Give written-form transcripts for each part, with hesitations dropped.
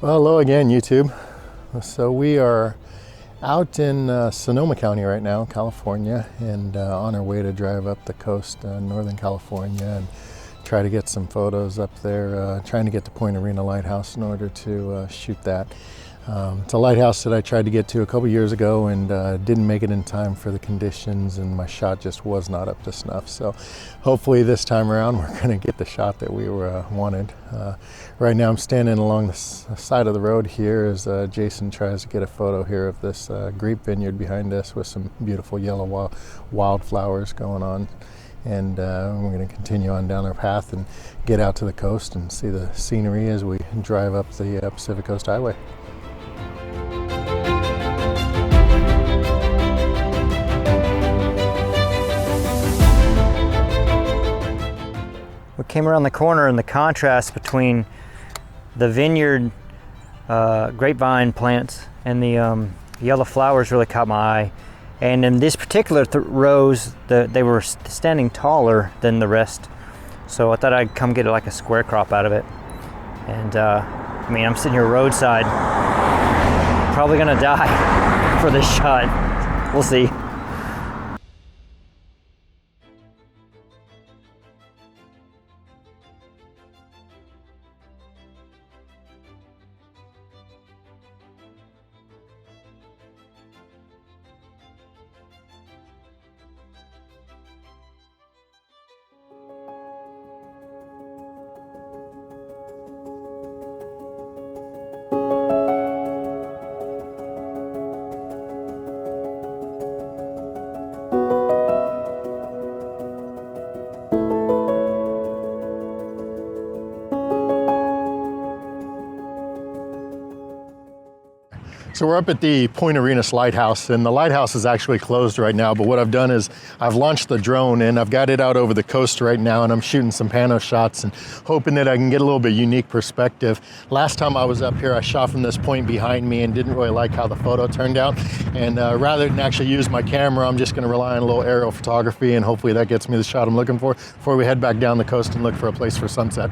Well, hello again, YouTube. So we are out in Sonoma County right now, California, and on our way to drive up the coast, Northern California, and try to get some photos up there, trying to get to Point Arena Lighthouse in order to shoot that. It's a lighthouse that I tried to get to a couple years ago and didn't make it in time for the conditions, and my shot just was not up to snuff. So hopefully this time around we're going to get the shot that we wanted. Right now I'm standing along the side of the road here as Jason tries to get a photo here of this grape vineyard behind us with some beautiful yellow wildflowers going on. And we're going to continue on down our path and get out to the coast and see the scenery as we drive up the Pacific Coast Highway. We came around the corner, and the contrast between the vineyard grapevine plants and the yellow flowers really caught my eye. And in this particular rows, they were standing taller than the rest. So I thought I'd come get like a square crop out of it. And I mean, I'm sitting here roadside, probably gonna die for this shot. We'll see. So we're up at the Point Arena Lighthouse, and the lighthouse is actually closed right now, but what I've done is I've launched the drone and I've got it out over the coast right now, and I'm shooting some pano shots and hoping that I can get a little bit unique perspective. Last time I was up here, I shot from this point behind me and didn't really like how the photo turned out, and rather than actually use my camera, I'm just going to rely on a little aerial photography, and hopefully that gets me the shot I'm looking for before we head back down the coast and look for a place for sunset.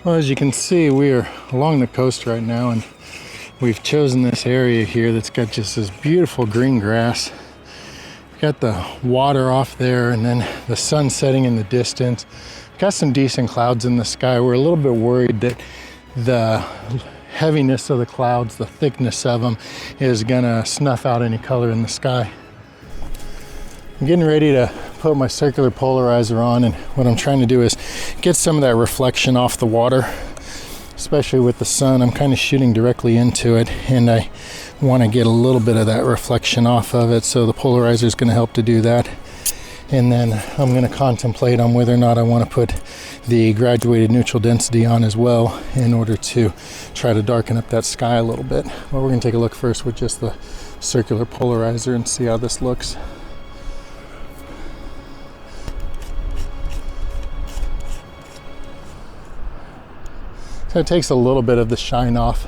Well, as you can see, we are along the coast right now, and we've chosen this area here that's got just this beautiful green grass. We've got the water off there, and then the sun setting in the distance. Got some decent clouds in the sky. We're a little bit worried that the heaviness of the clouds, the thickness of them, is gonna snuff out any color in the sky. I'm getting ready to put my circular polarizer on, and what I'm trying to do is get some of that reflection off the water, especially with the sun. I'm kind of shooting directly into it, and I want to get a little bit of that reflection off of it, so the polarizer is going to help to do that. And then I'm going to contemplate on whether or not I want to put the graduated neutral density on as well in order to try to darken up that sky a little bit. But we're going to take a look first with just the circular polarizer and see how this looks. So it takes a little bit of the shine off.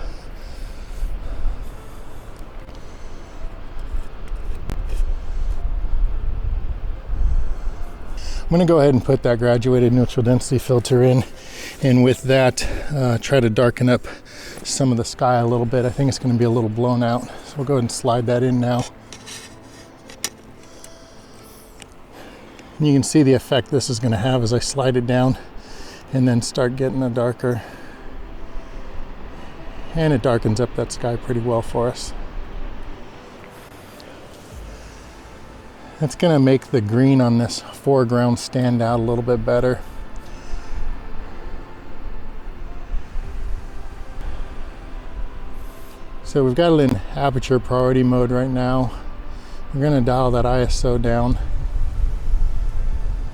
I'm going to go ahead and put that graduated neutral density filter in, and with that try to darken up some of the sky a little bit. I think it's going to be a little blown out, so we'll go ahead and slide that in now. And you can see the effect this is going to have as I slide it down and then start getting a darker, and it darkens up that sky pretty well for us. It's going to make the green on this foreground stand out a little bit better. So we've got it in aperture priority mode right now. We're going to dial that ISO down.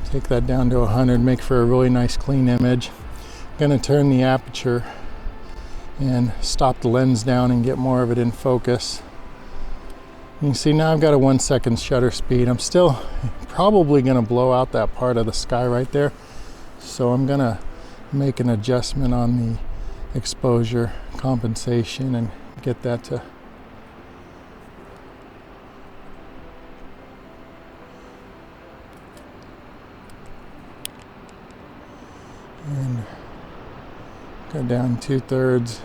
Take that down to 100, make for a really nice clean image. I'm going to turn the aperture and stop the lens down and get more of it in focus. You can see now I've got a 1 second shutter speed. I'm still probably going to blow out that part of the sky right there. So I'm going to make an adjustment on the exposure compensation and get that to and go down 2/3,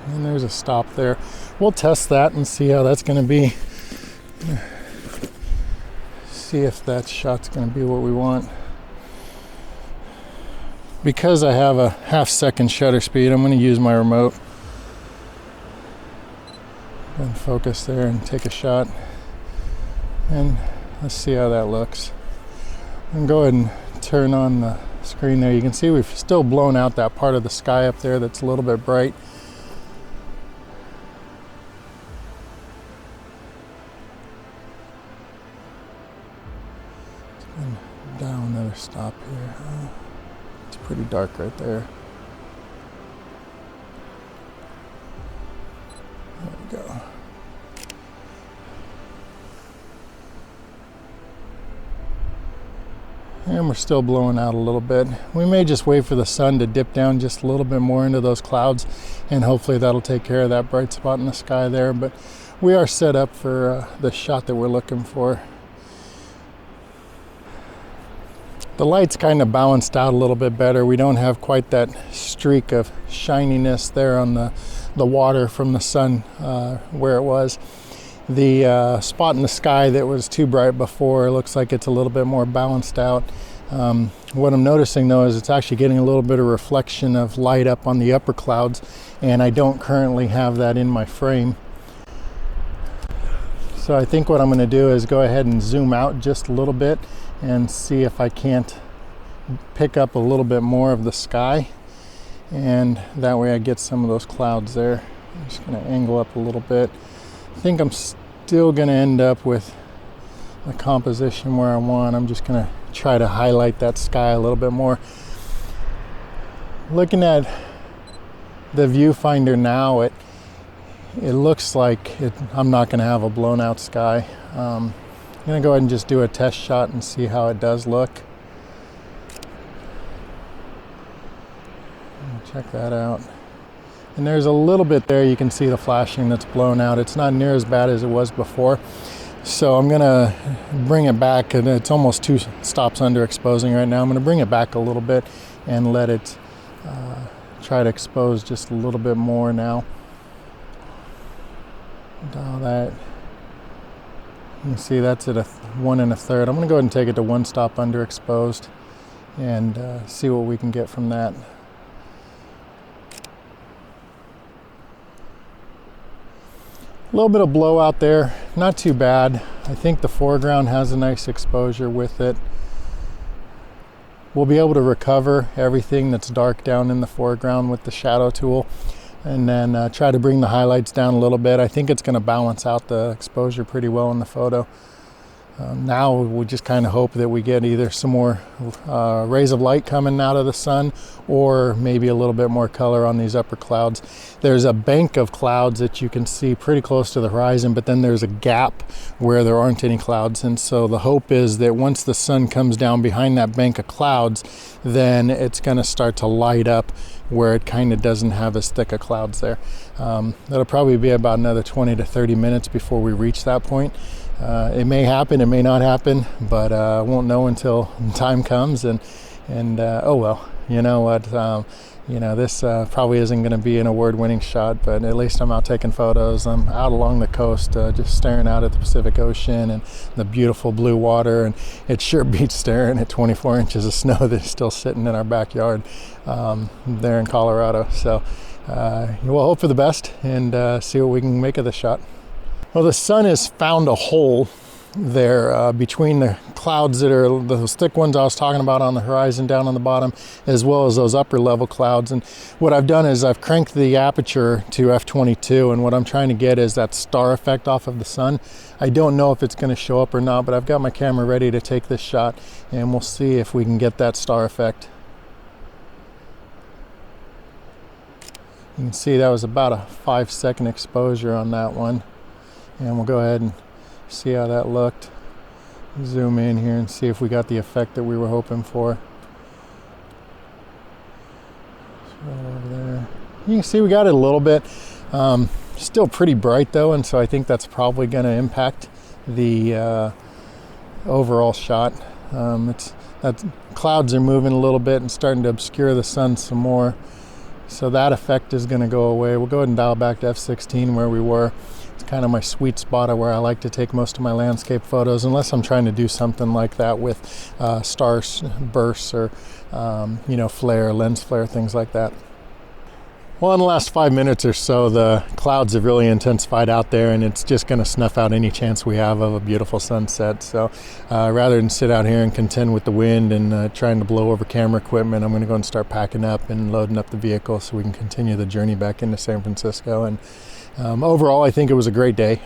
and there's a stop there. We'll test that and see how that's going to be. See if that shot's going to be what we want. Because I have a 1/2 second shutter speed, I'm going to use my remote and focus there and take a shot, and let's see how that looks. And go ahead and turn on the screen there. You can see we've still blown out that part of the sky up there that's a little bit bright. And down another stop here. It's pretty dark right there. There we go. And we're still blowing out a little bit. We may just wait for the sun to dip down just a little bit more into those clouds, and hopefully that'll take care of that bright spot in the sky there. But we are set up for the shot that we're looking for. The light's kind of balanced out a little bit better. We don't have quite that streak of shininess there on the water from the sun where it was. The spot in the sky that was too bright before looks like it's a little bit more balanced out. What I'm noticing though is it's actually getting a little bit of reflection of light up on the upper clouds, and I don't currently have that in my frame. So I think what I'm going to do is go ahead and zoom out just a little bit and see if I can't pick up a little bit more of the sky, and that way I get some of those clouds there. I'm just going to angle up a little bit. I think I'm still going to end up with the composition where I want. I'm just going to try to highlight that sky a little bit more. Looking at the viewfinder now, it looks like I'm not going to have a blown out sky. I'm going to go ahead and just do a test shot and see how it does look. Check that out. And there's a little bit there, you can see the flashing that's blown out. It's not near as bad as it was before. So I'm gonna bring it back, and it's almost 2 stops under exposing right now. I'm gonna bring it back a little bit and let it try to expose just a little bit more now. Dial that. You can see that's at a 1 1/3. I'm gonna go ahead and take it to 1 stop under exposed and see what we can get from that. A little bit of blowout there, not too bad. I think the foreground has a nice exposure with it. We'll be able to recover everything that's dark down in the foreground with the shadow tool, and then try to bring the highlights down a little bit. I think it's going to balance out the exposure pretty well in the photo. Now we just kind of hope that we get either some more rays of light coming out of the sun, or maybe a little bit more color on these upper clouds. There's a bank of clouds that you can see pretty close to the horizon, but then there's a gap where there aren't any clouds. And so the hope is that once the sun comes down behind that bank of clouds, then it's going to start to light up where it kind of doesn't have as thick of clouds there. That'll probably be about another 20 to 30 minutes before we reach that point. It may happen, it may not happen, but I won't know until time comes. And oh well, you know what? This probably isn't going to be an award-winning shot, but at least I'm out taking photos. I'm out along the coast, just staring out at the Pacific Ocean and the beautiful blue water, and it sure beats staring at 24 inches of snow that's still sitting in our backyard there in Colorado. So we'll hope for the best and see what we can make of this shot. Well, the sun has found a hole there between the clouds that are those thick ones I was talking about on the horizon down on the bottom, as well as those upper level clouds. And what I've done is I've cranked the aperture to f/22, and what I'm trying to get is that star effect off of the sun. I don't know if it's going to show up or not, but I've got my camera ready to take this shot, and we'll see if we can get that star effect. You can see that was about a 5-second exposure on that one. And we'll go ahead and see how that looked. Zoom in here and see if we got the effect that we were hoping for. Right over there. You can see we got it a little bit. Still pretty bright though, and so I think that's probably going to impact the overall shot. Clouds are moving a little bit and starting to obscure the sun some more. So that effect is going to go away. We'll go ahead and dial back to f/16 where we were. It's kind of my sweet spot of where I like to take most of my landscape photos, unless I'm trying to do something like that with star bursts or flare, lens flare, things like that. Well, in the last 5 minutes or so, the clouds have really intensified out there, and it's just going to snuff out any chance we have of a beautiful sunset. So rather than sit out here and contend with the wind and trying to blow over camera equipment, I'm going to go and start packing up and loading up the vehicle so we can continue the journey back into San Francisco. And overall, I think it was a great day.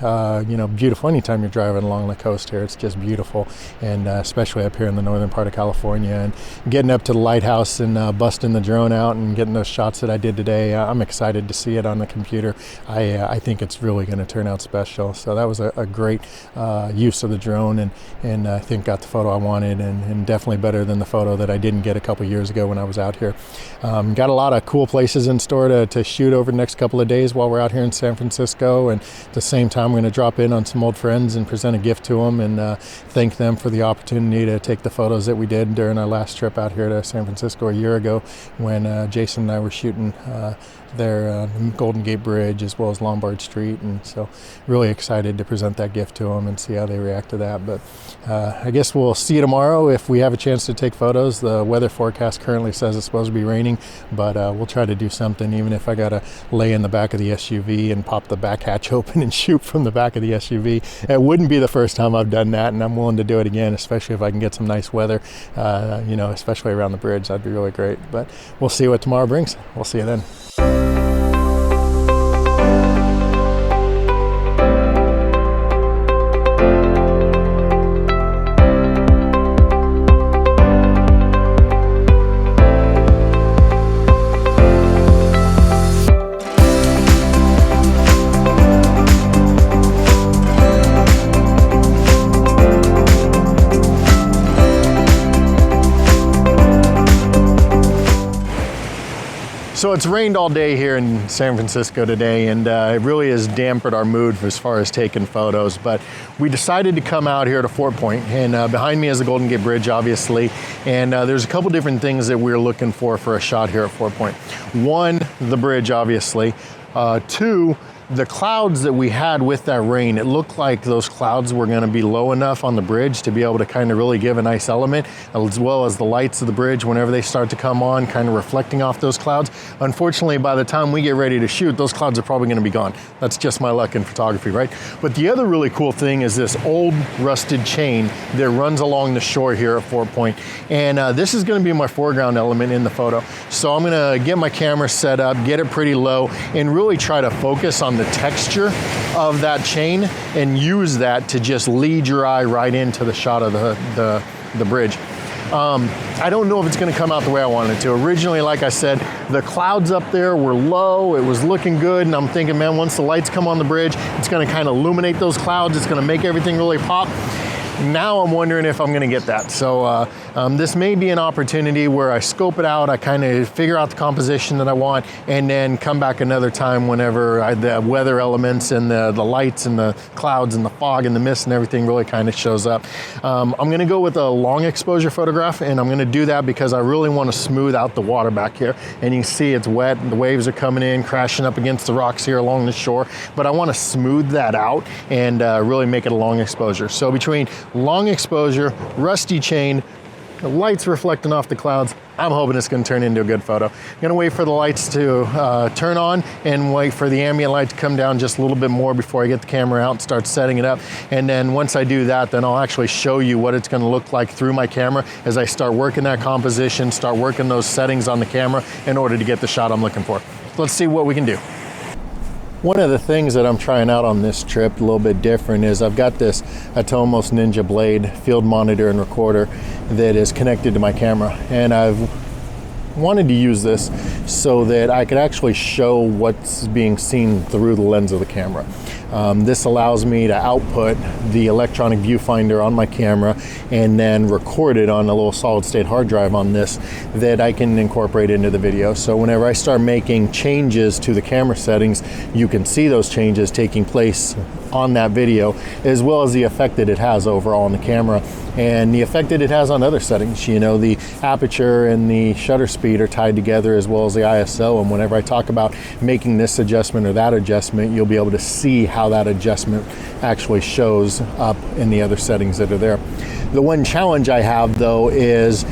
Beautiful. Anytime you're driving along the coast here, it's just beautiful, and especially up here in the northern part of California. And getting up to the Lighthouse and busting the drone out and getting those shots that I did today, I'm excited to see it on the computer. I think it's really going to turn out special. So that was a great use of the drone, and I think got the photo I wanted, and definitely better than the photo that I didn't get a couple years ago when I was out here. Got a lot of cool places in store to shoot over the next couple of days while we're out here in San Francisco, and at the same time I'm going to drop in on some old friends and present a gift to them and thank them for the opportunity to take the photos that we did during our last trip out here to San Francisco a year ago when Jason and I were shooting their Golden Gate Bridge as well as Lombard Street. And so really excited to present that gift to them and see how they react to that. But I guess we'll see you tomorrow if we have a chance to take photos. The weather forecast currently says it's supposed to be raining, but we'll try to do something, even if I gotta lay in the back of the SUV and pop the back hatch open and shoot from the back of the SUV. It wouldn't be the first time I've done that, and I'm willing to do it again, especially if I can get some nice weather, especially around the bridge. That'd be really great. But we'll see what tomorrow brings. We'll see you then. So it's rained all day here in San Francisco today, and it really has dampened our mood as far as taking photos. But we decided to come out here to Fort Point, and behind me is the Golden Gate Bridge, obviously. And there's a couple different things that we're looking for a shot here at Fort Point. One, the bridge, obviously. Two, the clouds that we had with that rain, it looked like those clouds were going to be low enough on the bridge to be able to kind of really give a nice element, as well as the lights of the bridge whenever they start to come on, kind of reflecting off those clouds. Unfortunately, by the time we get ready to shoot, those clouds are probably going to be gone. That's just my luck in photography, right? But the other really cool thing is this old rusted chain that runs along the shore here at Fort Point. And this is going to be my foreground element in the photo. So I'm going to get my camera set up, get it pretty low, and really try to focus on the texture of that chain and use that to just lead your eye right into the shot of the bridge. I don't know if it's going to come out the way I wanted it to. Originally, like I said, the clouds up there were low. It was looking good, and I'm thinking, man, once the lights come on the bridge, it's going to kind of illuminate those clouds. It's going to make everything really pop. Now I'm wondering if I'm going to get that. So this may be an opportunity where I scope it out, I kind of figure out the composition that I want, and then come back another time whenever the weather elements and the lights and the clouds and the fog and the mist and everything really kind of shows up. I'm going to go with a long exposure photograph, and I'm going to do that because I really want to smooth out the water back here. And you can see it's wet and the waves are coming in, crashing up against the rocks here along the shore, but I want to smooth that out and really make it a long exposure. So between long exposure, rusty chain, the lights reflecting off the clouds, I'm hoping it's going to turn into a good photo. I'm going to wait for the lights to turn on and wait for the ambient light to come down just a little bit more before I get the camera out and start setting it up. And then once I do that, then I'll actually show you what it's going to look like through my camera as I start working that composition, start working those settings on the camera in order to get the shot I'm looking for. Let's see what we can do. One of the things that I'm trying out on this trip, a little bit different, is I've got this Atomos Ninja Blade field monitor and recorder that is connected to my camera. And I've wanted to use this so that I could actually show what's being seen through the lens of the camera. This allows me to output the electronic viewfinder on my camera and then record it on a little solid state hard drive on this that I can incorporate into the video. So whenever I start making changes to the camera settings, you can see those changes taking place on that video, as well as the effect that it has overall on the camera and the effect that it has on other settings. You know, the aperture and the shutter speed are tied together, as well as the ISO, and whenever I talk about making this adjustment or that adjustment, you'll be able to see how that adjustment actually shows up in the other settings that are there. The one challenge I have, though, is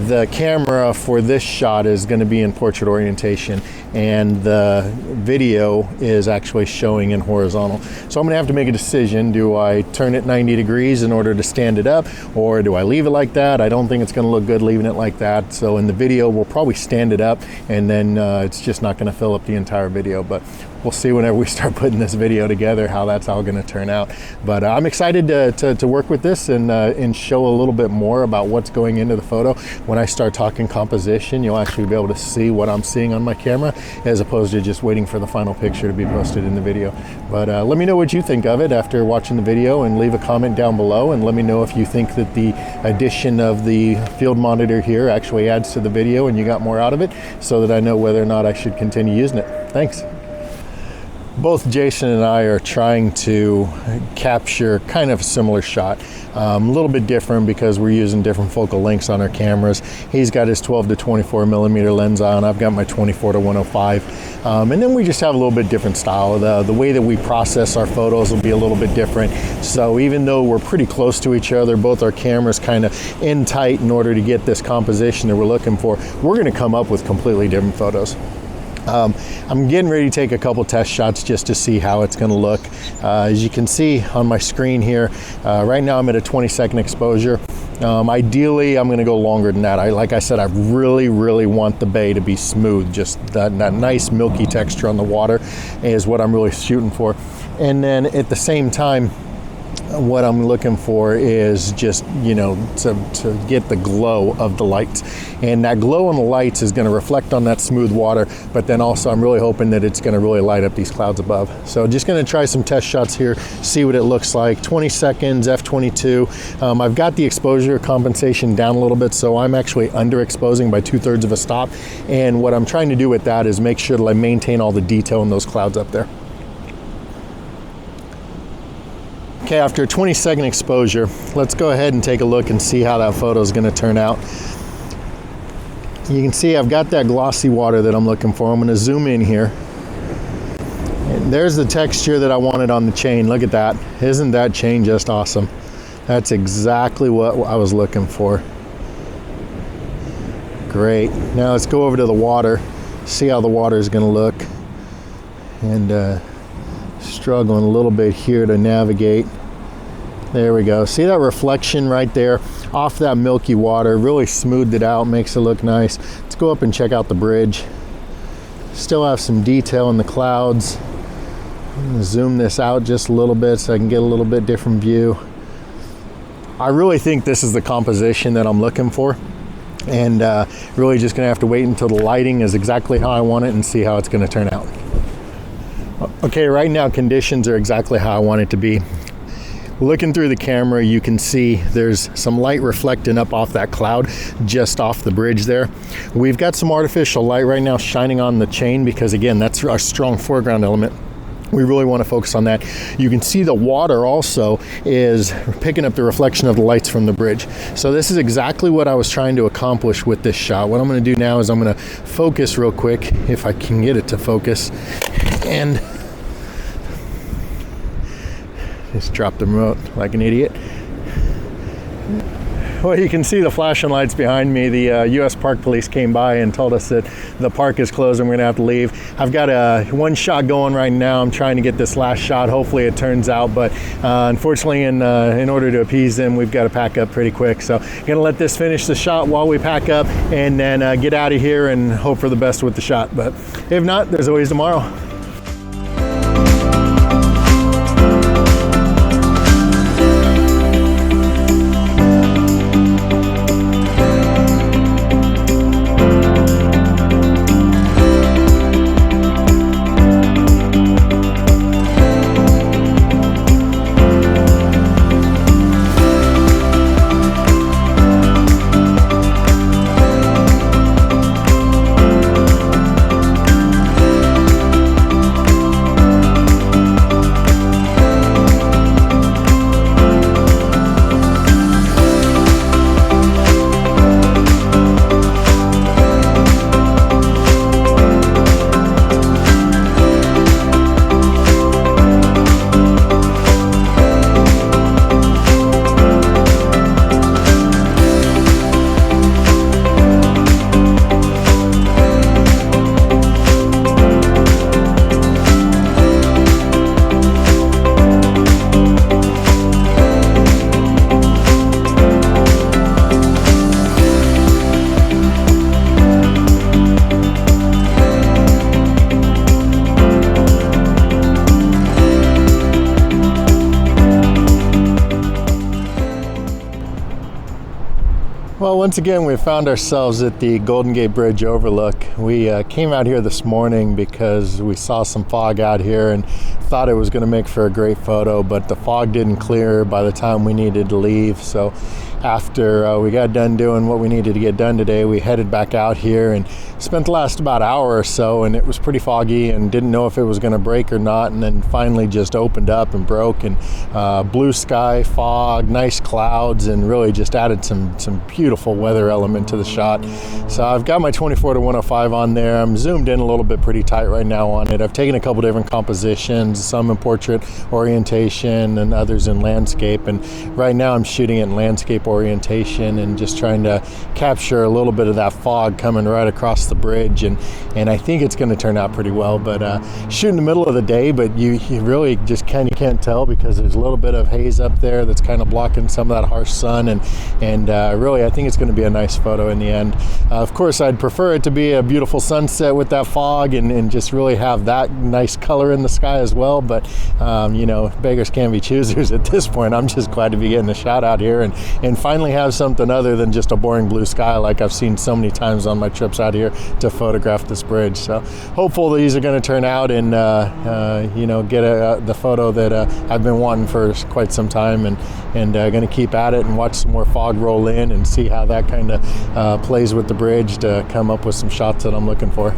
the camera for this shot is going to be in portrait orientation, and the video is actually showing in horizontal. So I'm going to have to make a decision. Do I turn it 90 degrees in order to stand it up, or do I leave it like that? I don't think it's going to look good leaving it like that. So in the video, we'll probably stand it up, and then it's just not going to fill up the entire video. But we'll see whenever we start putting this video together how that's all going to turn out. But I'm excited to work with this and show a little bit more about what's going into the photo. When I start talking composition, you'll actually be able to see what I'm seeing on my camera, as opposed to just waiting for the final picture to be posted in the video. But let me know what you think of it after watching the video, and leave a comment down below, and let me know if you think that the addition of the field monitor here actually adds to the video and you got more out of it, so that I know whether or not I should continue using it. Thanks. Both Jason and I are trying to capture kind of a similar shot. A little bit different because we're using different focal lengths on our cameras. He's got his 12 to 24 millimeter lens on. I've got my 24 to 105. And then we just have a little bit different style. The way that we process our photos will be a little bit different. So even though we're pretty close to each other, both our cameras kind of in tight in order to get this composition that we're looking for, we're going to come up with completely different photos. I'm getting ready to take a couple test shots just to see how it's going to look. As you can see on my screen here, right now I'm at a 20-second exposure. Ideally, I'm going to go longer than that. Like I said, I really want the bay to be smooth. Just that nice milky texture on the water is what I'm really shooting for. And then at the same time, what I'm looking for is just, you know, to get the glow of the lights. And that glow on the lights is going to reflect on that smooth water, but then also I'm really hoping that it's going to really light up these clouds above. So just going to try some test shots here, see what it looks like. 20 seconds, f/22. I've got the exposure compensation down a little bit, so I'm actually underexposing by 2/3 of a stop. And what I'm trying to do with that is make sure that I maintain all the detail in those clouds up there. Okay, after a 20-second exposure, let's go ahead and take a look and see how that photo is going to turn out. You can see I've got that glossy water that I'm looking for. I'm going to zoom in here. And there's the texture that I wanted on the chain. Look at that. Isn't that chain just awesome? That's exactly what I was looking for. Great. Now let's go over to the water, see how the water is going to look. And struggling a little bit here to navigate. There we go. See that reflection right there off that milky water? Really smoothed it out, makes it look nice. Let's go up and check out the bridge. Still have some detail in the clouds. I'm gonna zoom this out just a little bit so I can get a little bit different view. I really think this is the composition that I'm looking for, and really just gonna have to wait until the lighting is exactly how I want it and see how it's gonna turn out. Okay, right now conditions are exactly how I want it to be. Looking through the camera, you can see there's some light reflecting up off that cloud just off the bridge there. We've got some artificial light right now shining on the chain because, again, that's our strong foreground element. We really want to focus on that. You can see the water also is picking up the reflection of the lights from the bridge. So this is exactly what I was trying to accomplish with this shot. What I'm going to do now is I'm going to focus real quick, if I can get it to focus, and just drop the remote like an idiot. Well, you can see the flashing lights behind me. The U.S. Park Police came by and told us that the park is closed and we're gonna have to leave. I've got one shot going right now. I'm trying to get this last shot. Hopefully it turns out, but unfortunately in order to appease them, we've got to pack up pretty quick. So gonna let this finish the shot while we pack up and then get out of here and hope for the best with the shot. But if not, there's always tomorrow. Well, once again, we found ourselves at the Golden Gate Bridge overlook. We came out here this morning because we saw some fog out here and thought it was going to make for a great photo, but the fog didn't clear by the time we needed to leave. So after we got done doing what we needed to get done today, we headed back out here and spent the last about hour or so, and it was pretty foggy and didn't know if it was going to break or not, and then finally just opened up and broke, and blue sky, fog, nice clouds, and really just added some beautiful weather element to the shot. So I've got my 24-105 on there. I'm zoomed in a little bit pretty tight right now on it. I've taken a couple different compositions, some in portrait orientation and others in landscape, and right now I'm shooting it in landscape orientation and just trying to capture a little bit of that fog coming right across the bridge, and I think it's going to turn out pretty well. But shoot in the middle of the day, but you really just can't tell because there's a little bit of haze up there that's kind of blocking some of that harsh sun, and really I think it's going to be a nice photo in the end. Of course, I'd prefer it to be a beautiful sunset with that fog and just really have that nice color in the sky as well, but you know, beggars can't be choosers at this point. I'm just glad to be getting a shot out here and finally have something other than just a boring blue sky like I've seen so many times on my trips out here to photograph this bridge. So hopeful these are going to turn out and you know, get the photo that I've been wanting for quite some time, and going to keep at it and watch some more fog roll in and see how that kind of plays with the bridge to come up with some shots that I'm looking for.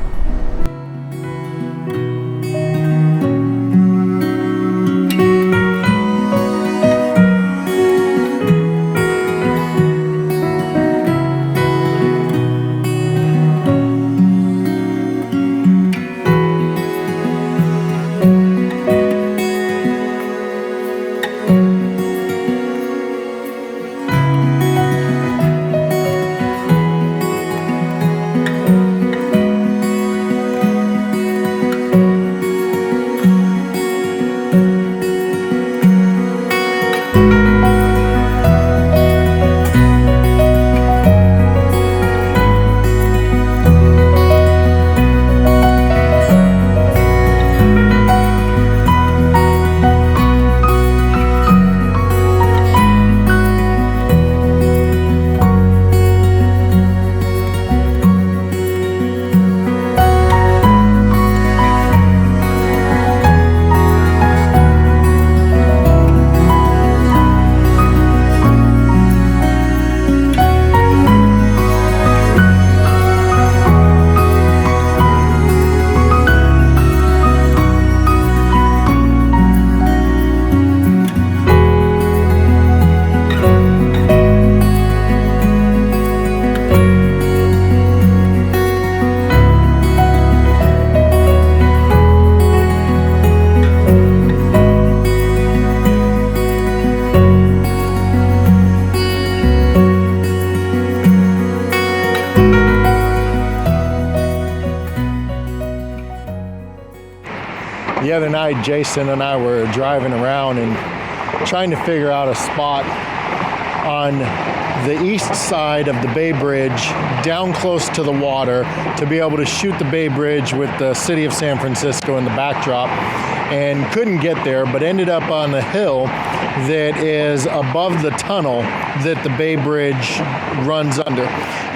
The other night, Jason and I were driving around and trying to figure out a spot on the east side of the Bay Bridge, down close to the water, to be able to shoot the Bay Bridge with the city of San Francisco in the backdrop, and couldn't get there, but ended up on a hill that is above the tunnel that the Bay Bridge runs under.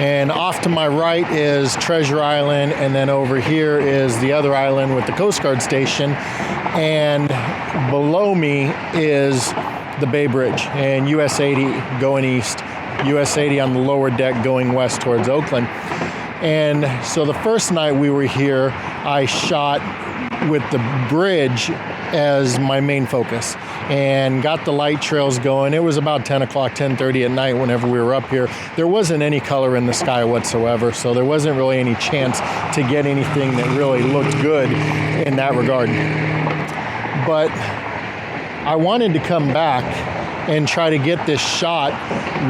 And off to my right is Treasure Island, and then over here is the other island with the Coast Guard station, and below me is the Bay Bridge and US 80 going east, US 80 on the lower deck going west towards Oakland. And so the first night we were here, I shot with the bridge as my main focus and got the light trails going. It was about 10 o'clock, 10:30 at night whenever we were up here. There wasn't any color in the sky whatsoever, so there wasn't really any chance to get anything that really looked good in that regard. But I wanted to come back and try to get this shot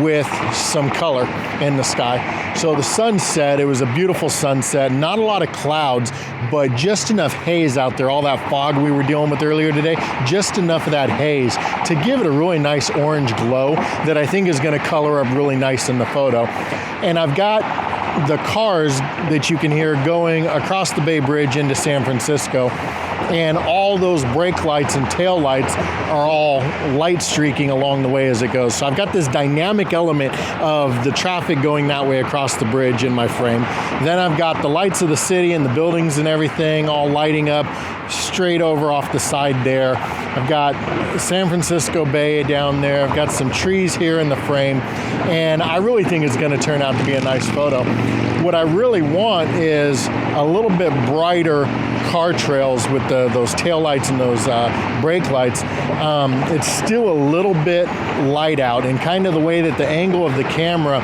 with some color in the sky. So the sunset, it was a beautiful sunset, not a lot of clouds, but just enough haze out there, all that fog we were dealing with earlier today, just enough of that haze to give it a really nice orange glow that I think is gonna color up really nice in the photo. And I've got the cars that you can hear going across the Bay Bridge into San Francisco, and all those brake lights and tail lights are all light streaking along the way as it goes. So I've got this dynamic element of the traffic going that way across the bridge in my frame. Then I've got the lights of the city and the buildings and everything all lighting up straight over off the side there. I've got San Francisco Bay down there. I've got some trees here in the frame, and I really think it's going to turn out to be a nice photo. What I really want is a little bit brighter car trails with those tail lights and those brake lights. It's still a little bit light out, and kind of the way that the angle of the camera,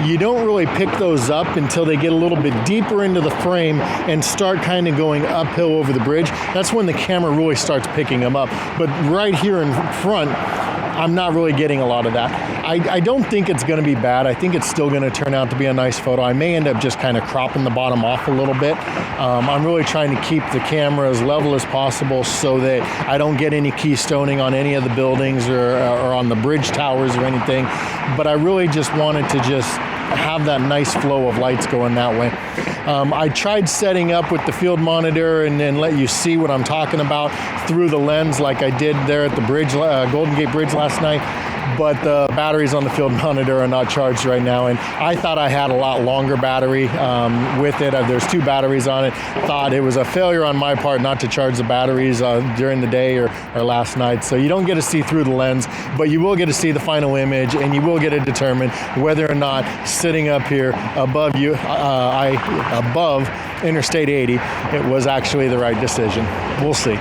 you don't really pick those up until they get a little bit deeper into the frame and start kind of going uphill over the bridge. That's when the camera really starts picking them up. But right here in front, I'm not really getting a lot of that. I don't think it's going to be bad. I think it's still going to turn out to be a nice photo. I may end up just kind of cropping the bottom off a little bit. I'm really trying to keep the camera as level as possible so that I don't get any keystoning on any of the buildings or on the bridge towers or anything. But I really just wanted to just have that nice flow of lights going that way. I tried setting up with the field monitor and then let you see what I'm talking about through the lens like I did there at the bridge, Golden Gate Bridge last night, but the batteries on the field monitor are not charged right now, and I thought I had a lot longer battery with it. There's 2 batteries on it. Thought it was a failure on my part not to charge the batteries during the day or last night, so you don't get to see through the lens, but you will get to see the final image, and you will get to determine whether or not sitting up here above you, above Interstate 80, it was actually the right decision. We'll see.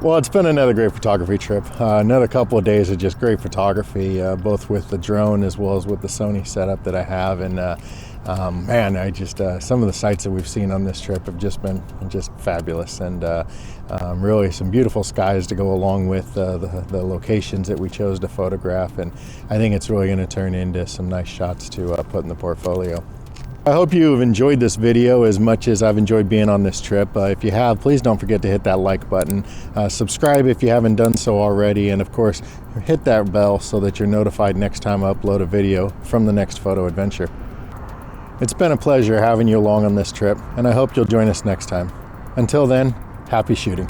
Well, it's been another great photography trip. Another couple of days of just great photography, both with the drone as well as with the Sony setup that I have. And man, I just some of the sights that we've seen on this trip have just been fabulous, and really some beautiful skies to go along with the locations that we chose to photograph. And I think it's really going to turn into some nice shots to put in the portfolio. I hope you have enjoyed this video as much as I've enjoyed being on this trip. If you have, please don't forget to hit that like button. Subscribe if you haven't done so already, and of course, hit that bell so that you're notified next time I upload a video from the next photo adventure. It's been a pleasure having you along on this trip, and I hope you'll join us next time. Until then, happy shooting.